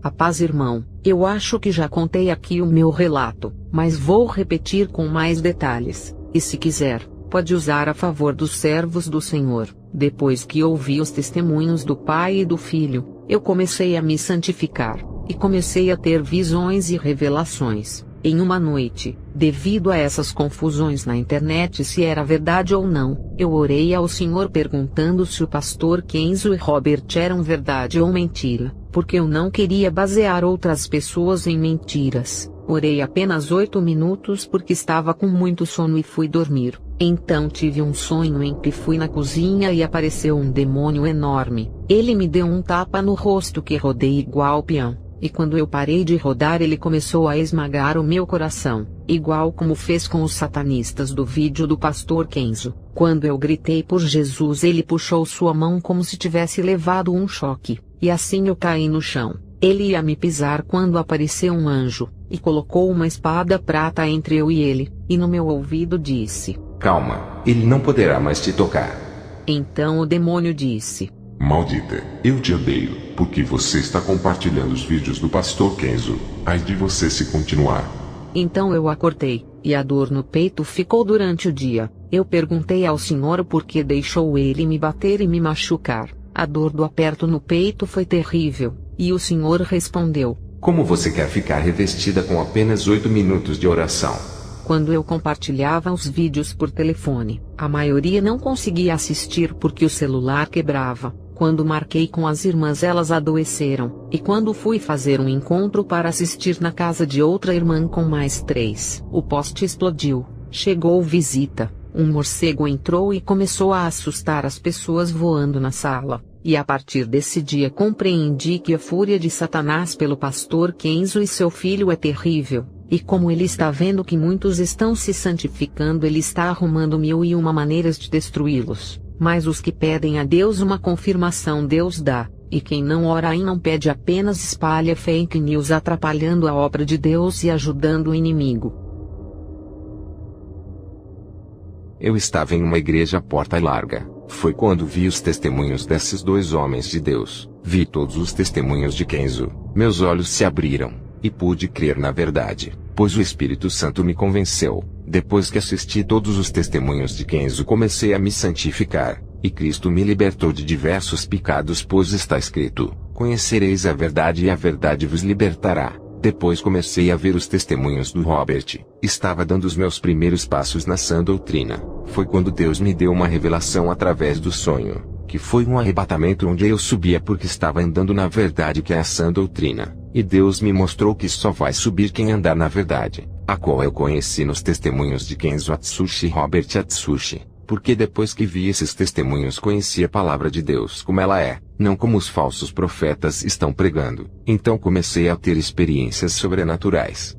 A paz, irmão. Eu acho que já contei aqui o meu relato, mas vou repetir com mais detalhes, e se quiser, pode usar a favor dos servos do Senhor. Depois que ouvi os testemunhos do Pai e do Filho, eu comecei a me santificar, e comecei a ter visões e revelações. Em uma noite, devido a essas confusões na internet se era verdade ou não, eu orei ao Senhor perguntando se o pastor Kenzo e Robert eram verdade ou mentira, porque eu não queria basear outras pessoas em mentiras. Orei apenas 8 minutos porque estava com muito sono e fui dormir. Então tive um sonho em que fui na cozinha e apareceu um demônio enorme. Ele me deu um tapa no rosto que rodei igual peão. E quando eu parei de rodar ele começou a esmagar o meu coração, igual como fez com os satanistas do vídeo do pastor Kenzo. Quando eu gritei por Jesus ele puxou sua mão como se tivesse levado um choque, e assim eu caí no chão. Ele ia me pisar quando apareceu um anjo, e colocou uma espada prata entre eu e ele, e no meu ouvido disse: calma, ele não poderá mais te tocar. Então o demônio disse: maldita, eu te odeio, porque você está compartilhando os vídeos do pastor Kenzo. Ai de você se continuar. Então eu acordei, e a dor no peito ficou durante o dia. Eu perguntei ao Senhor por que deixou ele me bater e me machucar. A dor do aperto no peito foi terrível, e o Senhor respondeu: como você quer ficar revestida com apenas 8 minutos de oração? Quando eu compartilhava os vídeos por telefone, a maioria não conseguia assistir porque o celular quebrava. Quando marquei com as irmãs elas adoeceram, e quando fui fazer um encontro para assistir na casa de outra irmã com mais 3, o poste explodiu, chegou visita, um morcego entrou e começou a assustar as pessoas voando na sala, e a partir desse dia compreendi que a fúria de Satanás pelo pastor Kenzo e seu filho é terrível, e como ele está vendo que muitos estão se santificando ele está arrumando 1001 maneiras de destruí-los. Mas os que pedem a Deus uma confirmação Deus dá, e quem não ora e não pede apenas espalha fake news atrapalhando a obra de Deus e ajudando o inimigo. Eu estava em uma igreja porta larga. Foi quando vi os testemunhos desses dois homens de Deus. Vi todos os testemunhos de Kenzo. Meus olhos se abriram, e pude crer na verdade, pois o Espírito Santo me convenceu. Depois que assisti todos os testemunhos de Kenzo comecei a me santificar, e Cristo me libertou de diversos pecados pois está escrito, conhecereis a verdade e a verdade vos libertará. Depois comecei a ver os testemunhos do Robert, estava dando os meus primeiros passos na sã doutrina. Foi quando Deus me deu uma revelação através do sonho, que foi um arrebatamento onde eu subia porque estava andando na verdade que é a sã doutrina, e Deus me mostrou que só vai subir quem andar na verdade, a qual eu conheci nos testemunhos de Kenzo Atsushi e Robert Atsushi, porque depois que vi esses testemunhos conheci a palavra de Deus como ela é, não como os falsos profetas estão pregando. Então comecei a ter experiências sobrenaturais.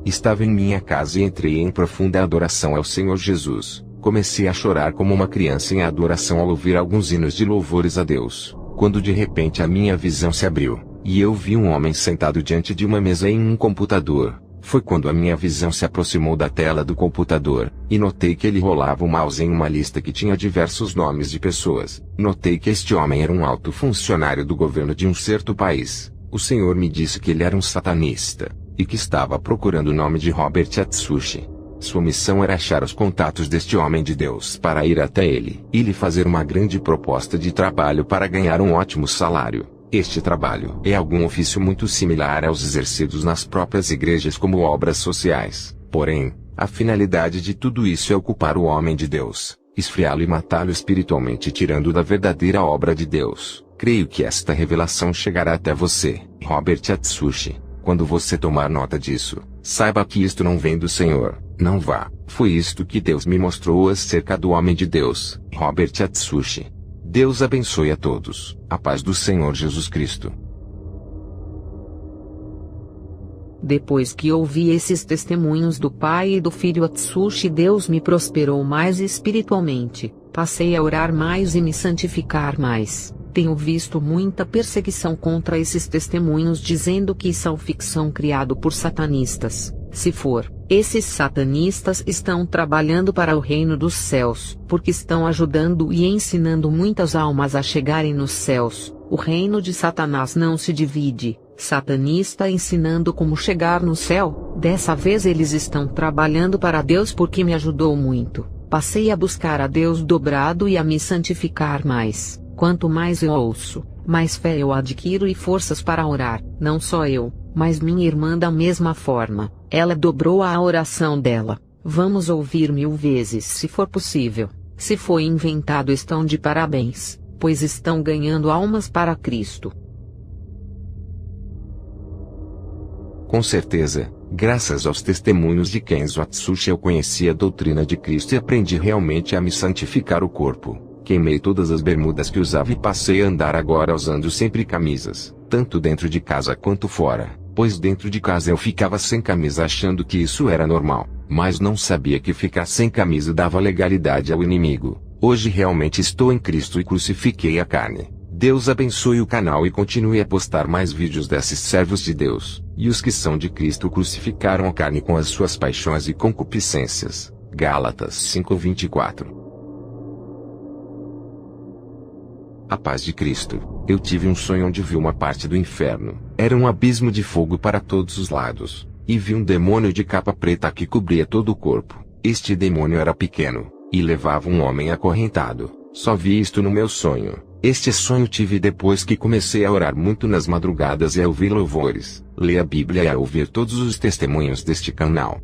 Estava em minha casa e entrei em profunda adoração ao Senhor Jesus. Comecei a chorar como uma criança em adoração ao ouvir alguns hinos de louvores a Deus, quando de repente a minha visão se abriu, e eu vi um homem sentado diante de uma mesa em um computador. Foi quando a minha visão se aproximou da tela do computador, e notei que ele rolava o mouse em uma lista que tinha diversos nomes de pessoas. Notei que este homem era um alto funcionário do governo de um certo país. O Senhor me disse que ele era um satanista, e que estava procurando o nome de Robert Atsushi. Sua missão era achar os contatos deste homem de Deus para ir até ele, e lhe fazer uma grande proposta de trabalho para ganhar um ótimo salário. Este trabalho é algum ofício muito similar aos exercidos nas próprias igrejas como obras sociais. Porém, a finalidade de tudo isso é ocupar o homem de Deus, esfriá-lo e matá-lo espiritualmente tirando da verdadeira obra de Deus. Creio que esta revelação chegará até você, Robert Atsushi. Quando você tomar nota disso, saiba que isto não vem do Senhor, não vá. Foi isto que Deus me mostrou acerca do homem de Deus, Robert Atsushi. Deus abençoe a todos. A paz do Senhor Jesus Cristo. Depois que ouvi esses testemunhos do Pai e do Filho Atsushi, Deus me prosperou mais espiritualmente. Passei a orar mais e me santificar mais. Tenho visto muita perseguição contra esses testemunhos dizendo que são ficção criado por satanistas. Se for, esses satanistas estão trabalhando para o reino dos céus, porque estão ajudando e ensinando muitas almas a chegarem nos céus. O reino de Satanás não se divide. Satanista ensinando como chegar no céu. Dessa vez eles estão trabalhando para Deus porque me ajudou muito. Passei a buscar a Deus dobrado e a me santificar mais. Quanto mais eu ouço, mais fé eu adquiro e forças para orar. Não só eu, mas minha irmã da mesma forma. Ela dobrou a oração dela. Vamos ouvir 1000 vezes se for possível. Se foi inventado, estão de parabéns, pois estão ganhando almas para Cristo. Com certeza, graças aos testemunhos de Kenzo Atsushi eu conheci a doutrina de Cristo e aprendi realmente a me santificar o corpo. Queimei todas as bermudas que usava e passei a andar agora usando sempre camisas, tanto dentro de casa quanto fora, pois dentro de casa eu ficava sem camisa achando que isso era normal, mas não sabia que ficar sem camisa dava legalidade ao inimigo. Hoje realmente estou em Cristo e crucifiquei a carne. Deus abençoe o canal e continue a postar mais vídeos desses servos de Deus. E os que são de Cristo crucificaram a carne com as suas paixões e concupiscências. Gálatas 5:24. A paz de Cristo. Eu tive um sonho onde vi uma parte do inferno. Era um abismo de fogo para todos os lados. E vi um demônio de capa preta que cobria todo o corpo. Este demônio era pequeno, e levava um homem acorrentado. Só vi isto no meu sonho. Este sonho tive depois que comecei a orar muito nas madrugadas e a ouvir louvores, ler a Bíblia e a ouvir todos os testemunhos deste canal.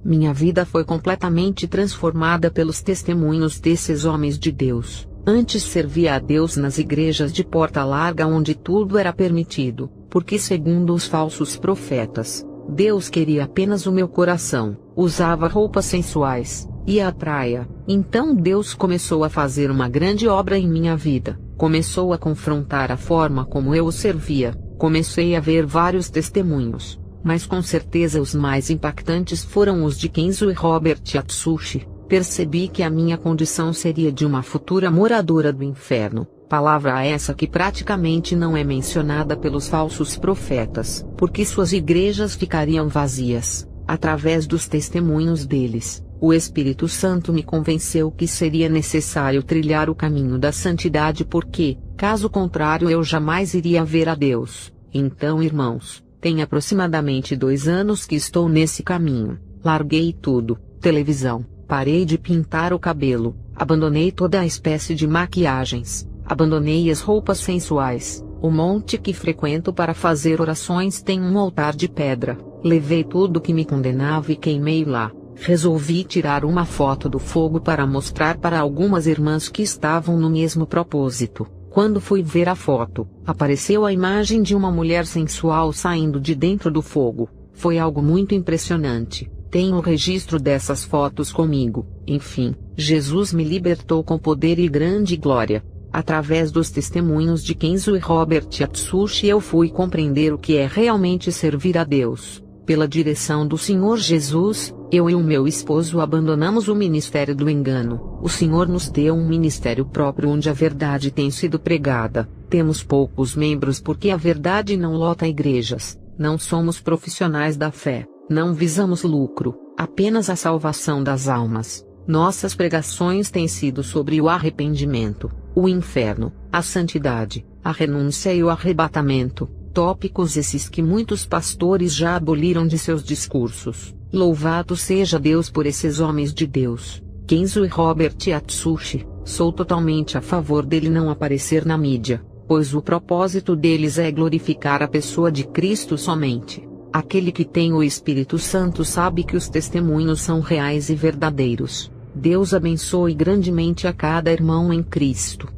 Minha vida foi completamente transformada pelos testemunhos desses homens de Deus. Antes servia a Deus nas igrejas de porta larga onde tudo era permitido, porque segundo os falsos profetas, Deus queria apenas o meu coração. Usava roupas sensuais, ia à praia. Então Deus começou a fazer uma grande obra em minha vida. Começou a confrontar a forma como eu o servia. Comecei a ver vários testemunhos, mas com certeza os mais impactantes foram os de Kenzo e Robert Atsushi. Percebi que a minha condição seria de uma futura moradora do inferno. Palavra essa que praticamente não é mencionada pelos falsos profetas, porque suas igrejas ficariam vazias. Através dos testemunhos deles, o Espírito Santo me convenceu que seria necessário trilhar o caminho da santidade porque, caso contrário, eu jamais iria ver a Deus. Então, irmãos, tem aproximadamente 2 anos que estou nesse caminho. Larguei tudo: televisão, parei de pintar o cabelo, abandonei toda a espécie de maquiagens, abandonei as roupas sensuais. O monte que frequento para fazer orações tem um altar de pedra. Levei tudo que me condenava e queimei lá. Resolvi tirar uma foto do fogo para mostrar para algumas irmãs que estavam no mesmo propósito. Quando fui ver a foto, apareceu a imagem de uma mulher sensual saindo de dentro do fogo. Foi algo muito impressionante. Tenho o registro dessas fotos comigo. Enfim, Jesus me libertou com poder e grande glória. Através dos testemunhos de Kenzo e Robert Atsushi eu fui compreender o que é realmente servir a Deus. Pela direção do Senhor Jesus, eu e o meu esposo abandonamos o ministério do engano. O Senhor nos deu um ministério próprio onde a verdade tem sido pregada. Temos poucos membros porque a verdade não lota igrejas. Não somos profissionais da fé. Não visamos lucro, apenas a salvação das almas. Nossas pregações têm sido sobre o arrependimento, o inferno, a santidade, a renúncia e o arrebatamento. Tópicos esses que muitos pastores já aboliram de seus discursos. Louvado seja Deus por esses homens de Deus. Kenzo e Robert Atsushi, sou totalmente a favor dele não aparecer na mídia, pois o propósito deles é glorificar a pessoa de Cristo somente. Aquele que tem o Espírito Santo sabe que os testemunhos são reais e verdadeiros. Deus abençoe grandemente a cada irmão em Cristo.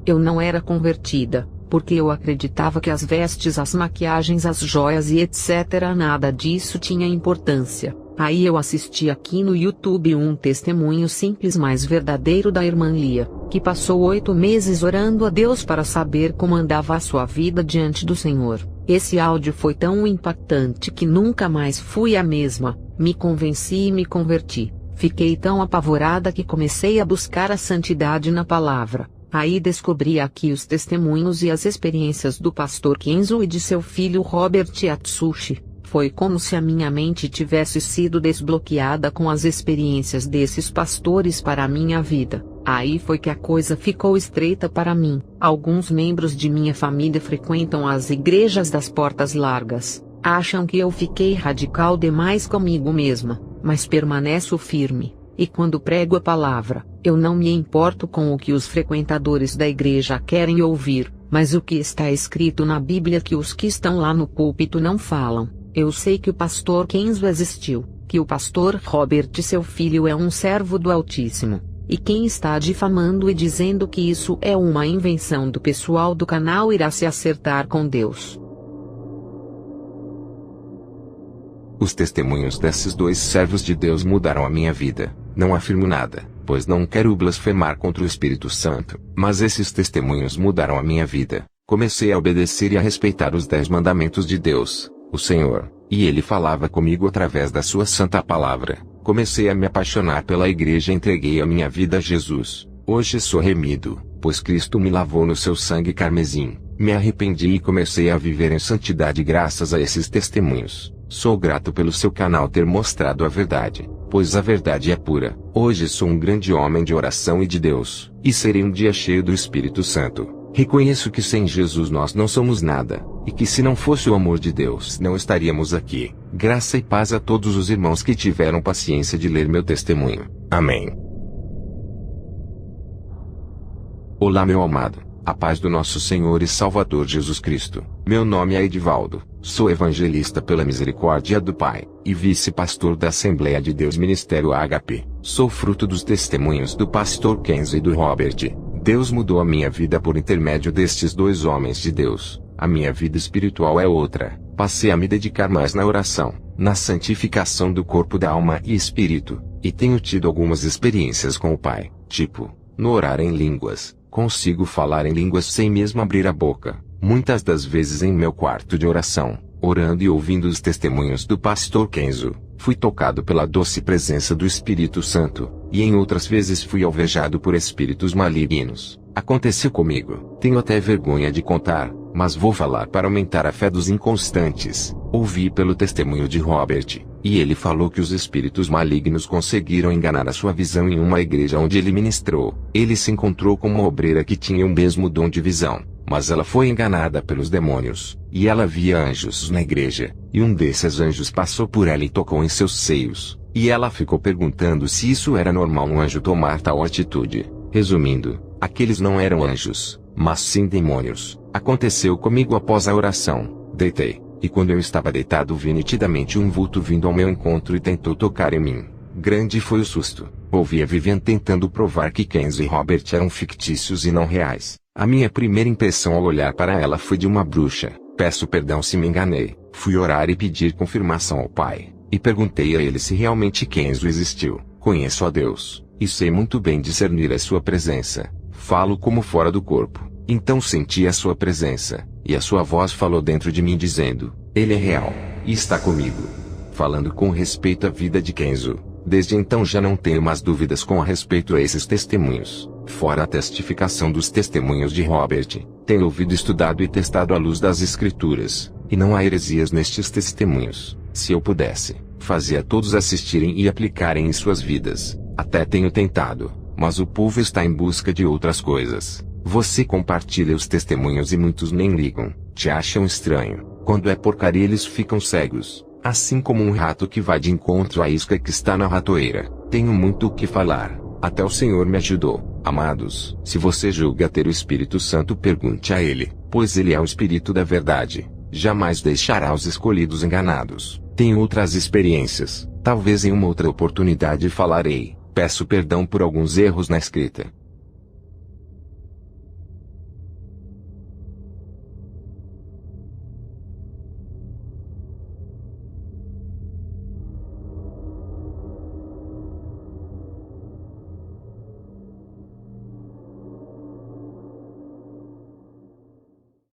Eu não era convertida, porque eu acreditava que as vestes, as maquiagens, as joias e etc. nada disso tinha importância. Aí eu assisti aqui no YouTube um testemunho simples mas verdadeiro da irmã Lia, que passou 8 meses orando a Deus para saber como andava a sua vida diante do Senhor. Esse áudio foi tão impactante que nunca mais fui a mesma. Me convenci e me converti. Fiquei tão apavorada que comecei a buscar a santidade na palavra. Aí descobri aqui os testemunhos e as experiências do pastor Kenzo e de seu filho Robert Atsushi. Foi como se a minha mente tivesse sido desbloqueada com as experiências desses pastores para a minha vida. Aí foi que a coisa ficou estreita para mim. Alguns membros de minha família frequentam as igrejas das portas largas. Acham que eu fiquei radical demais comigo mesma, mas permaneço firme. E quando prego a palavra, eu não me importo com o que os frequentadores da igreja querem ouvir, mas o que está escrito na Bíblia que os que estão lá no púlpito não falam. Eu sei que o pastor Kenzo existiu, que o pastor Robert, seu filho, é um servo do Altíssimo. E quem está difamando e dizendo que isso é uma invenção do pessoal do canal irá se acertar com Deus. Os testemunhos desses dois servos de Deus mudaram a minha vida. Não afirmo nada, pois não quero blasfemar contra o Espírito Santo, mas esses testemunhos mudaram a minha vida. Comecei a obedecer e a respeitar os 10 mandamentos de Deus, o Senhor, e Ele falava comigo através da sua santa palavra. Comecei a me apaixonar pela igreja e entreguei a minha vida a Jesus. Hoje sou remido, pois Cristo me lavou no seu sangue carmesim. Me arrependi e comecei a viver em santidade graças a esses testemunhos. Sou grato pelo seu canal ter mostrado a verdade, pois a verdade é pura. Hoje sou um grande homem de oração e de Deus, e serei um dia cheio do Espírito Santo. Reconheço que sem Jesus nós não somos nada, e que se não fosse o amor de Deus não estaríamos aqui. Graça e paz a todos os irmãos que tiveram paciência de ler meu testemunho. Amém. Olá, meu amado. A paz do nosso Senhor e Salvador Jesus Cristo. Meu nome é Edivaldo, sou evangelista pela misericórdia do Pai, e vice-pastor da Assembleia de Deus Ministério HP. Sou fruto dos testemunhos do pastor Kenzo e do Robert. Deus mudou a minha vida por intermédio destes dois homens de Deus. A minha vida espiritual é outra. Passei a me dedicar mais na oração, na santificação do corpo, da alma e espírito, e tenho tido algumas experiências com o Pai, tipo, no orar em línguas. Consigo falar em línguas sem mesmo abrir a boca, muitas das vezes em meu quarto de oração, orando e ouvindo os testemunhos do pastor Kenzo. Fui tocado pela doce presença do Espírito Santo, e em outras vezes fui alvejado por espíritos malignos. Aconteceu comigo, tenho até vergonha de contar, mas vou falar para aumentar a fé dos inconstantes. Ouvi pelo testemunho de Robert, e ele falou que os espíritos malignos conseguiram enganar a sua visão em uma igreja onde ele ministrou. Ele se encontrou com uma obreira que tinha o mesmo dom de visão, mas ela foi enganada pelos demônios, e ela via anjos na igreja, e um desses anjos passou por ela e tocou em seus seios, e ela ficou perguntando se isso era normal um anjo tomar tal atitude. Resumindo, aqueles não eram anjos, mas sim demônios. Aconteceu comigo após a oração. Deitei, e quando eu estava deitado vi nitidamente um vulto vindo ao meu encontro e tentou tocar em mim. Grande foi o susto. Ouvi a Vivian tentando provar que Kenzo e Robert eram fictícios e não reais. A minha primeira impressão ao olhar para ela foi de uma bruxa. Peço perdão se me enganei. Fui orar e pedir confirmação ao Pai, e perguntei a ele se realmente Kenzo existiu. Conheço a Deus, e sei muito bem discernir a sua presença. Falo como fora do corpo. Então senti a sua presença, e a sua voz falou dentro de mim dizendo, ele é real, e está comigo. Falando com respeito à vida de Kenzo, desde então já não tenho mais dúvidas com a respeito a esses testemunhos. Fora a testificação dos testemunhos de Robert, tenho ouvido, estudado e testado à luz das Escrituras, e não há heresias nestes testemunhos. Se eu pudesse, fazia todos assistirem e aplicarem em suas vidas. Até tenho tentado, mas o povo está em busca de outras coisas. Você compartilha os testemunhos e muitos nem ligam, te acham estranho. Quando é porcaria eles ficam cegos, assim como um rato que vai de encontro à isca que está na ratoeira. Tenho muito o que falar, até o Senhor me ajudou. Amados, se você julga ter o Espírito Santo, pergunte a Ele, pois Ele é o Espírito da verdade. Jamais deixará os escolhidos enganados. Tenho outras experiências, talvez em uma outra oportunidade falarei. Peço perdão por alguns erros na escrita,